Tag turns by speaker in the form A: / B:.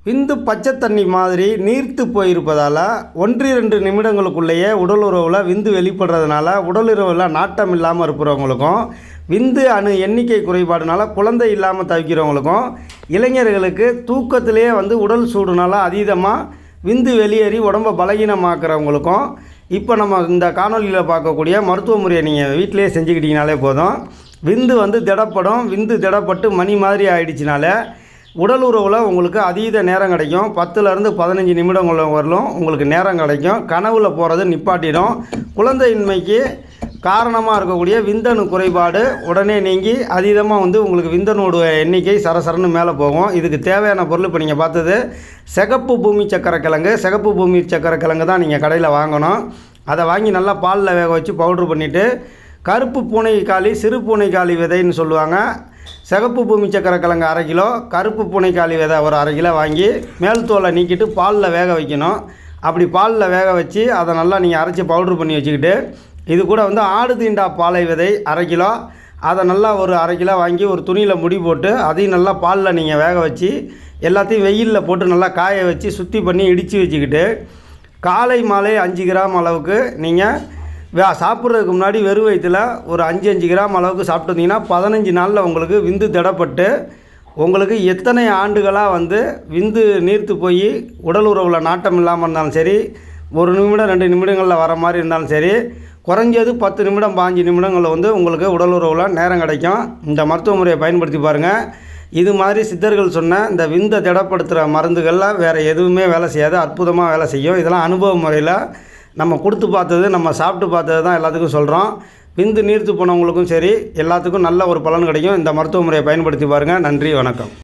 A: விந்து பச்சை தண்ணி மாதிரி நீர்த்து போயிருப்பதால் 1-2 நிமிடங்களுக்குள்ளேயே உடல் உறவில் விந்து வெளிப்படுறதுனால உடல் உறவில் நாட்டம் இல்லாமல் இருக்கிறவங்களுக்கும், விந்து அணு எண்ணிக்கை குறைபாடுனால குழந்தை இல்லாமல் தவிக்கிறவங்களுக்கும், இளைஞர்களுக்கு தூக்கத்திலே உடல் சூடுனால அதீதமாக விந்து வெளியேறி உடம்பை பலகீனமாக்குறவங்களுக்கும் இப்போ நம்ம இந்த காணொலியில் பார்க்கக்கூடிய மருத்துவ முறையை நீங்கள் வீட்டிலே செஞ்சுக்கிட்டீங்கனாலே போதும். விந்து திடப்படும். விந்து திடப்பட்டு மணி மாதிரி ஆகிடுச்சினால உடல் உறவில் உங்களுக்கு அதீத நேரம் கிடைக்கும். 10லேருந்து 15 நிமிடங்கள் வரலும் உங்களுக்கு நேரம் கிடைக்கும். கனவுல போகிறது நிப்பாட்டிடும். குழந்தையின்மைக்கு காரணமாக இருக்கக்கூடிய விந்தணு குறைபாடு உடனே நீங்கி அதீதமாக உங்களுக்கு விந்தணோட எண்ணிக்கை சரசரன்னு மேலே போகும். இதுக்கு தேவையான பொருள் இப்போ நீங்கள் பார்த்தது சிகப்பு பூமி சக்கரைக்கிழங்கு. சிகப்பு பூமி சக்கரைக்கிழங்கு தான் நீங்கள் கடையில் வாங்கணும். அதை வாங்கி நல்லா பாலில் வேக வச்சு பவுட்ரு பண்ணிவிட்டு, கருப்பு பூனைக்காளி சிறு பூனைக்காளி விதைன்னு சொல்லுவாங்க, சிகப்பு பூமி சக்கரைக்கிழங்கு 1/2 கிலோ, கருப்பு பூனைக்காளி விதை ஒரு 1/2 கிலோ வாங்கி மேல் தோலை நீக்கிட்டு பாலில் வேக வைக்கணும். அப்படி பாலில் வேக வச்சு அதை நல்லா நீங்கள் அரைச்சி பவுட்ரு பண்ணி வச்சுக்கிட்டு, இது கூட ஆடு தீண்டா பாலை விதை 1/2 கிலோ, அதை நல்லா ஒரு 1/2 கிலோ வாங்கி ஒரு துணியில் முடி போட்டு அதையும் நல்லா பாலில் நீங்கள் வேக வச்சு எல்லாத்தையும் வெயிலில் போட்டு நல்லா காய வச்சு சுத்தி பண்ணி இடித்து வச்சுக்கிட்டு, காலை மாலை 5 கிராம் அளவுக்கு நீங்கள் சாப்பிட்றதுக்கு முன்னாடி வெறும் வயிற்றில் ஒரு 5 கிராம் அளவுக்கு சாப்பிட்டு வந்தீங்கன்னா 15 நாளில் உங்களுக்கு விந்து திடப்பட்டு உங்களுக்கு எத்தனை ஆண்டுகளாக விந்து நீர்த்து போய் உடல் உறவில் நாட்டம் இல்லாமல் இருந்தாலும் சரி, 1 நிமிடம் 2 நிமிடங்களில் வர மாதிரி இருந்தாலும் சரி, குறைஞ்சது 10 நிமிடம் 15 நிமிடங்களில் உங்களுக்கு உடல் உறவில் நேரம் கிடைக்கும். இந்த மருத்துவ முறையை பயன்படுத்தி பாருங்கள். இது மாதிரி சித்தர்கள் சொன்ன இந்த விந்தை திடப்படுத்துகிற மருந்துகளில் வேறு எதுவுமே வேலை செய்யாது. அற்புதமாக வேலை செய்யும். இதெல்லாம் அனுபவ முறையில் நம்ம கொடுத்து பார்த்தது, நம்ம சாப்பிட்டு பார்த்தது தான் எல்லாத்துக்கும் சொல்கிறோம். விந்து நீர்த்து போனவங்களுக்கும் சரி, எல்லாத்துக்கும் நல்ல ஒரு பலன் கிடைக்கும். இந்த மருத்துவ முறையை பயன்படுத்தி பாருங்கள். நன்றி, வணக்கம்.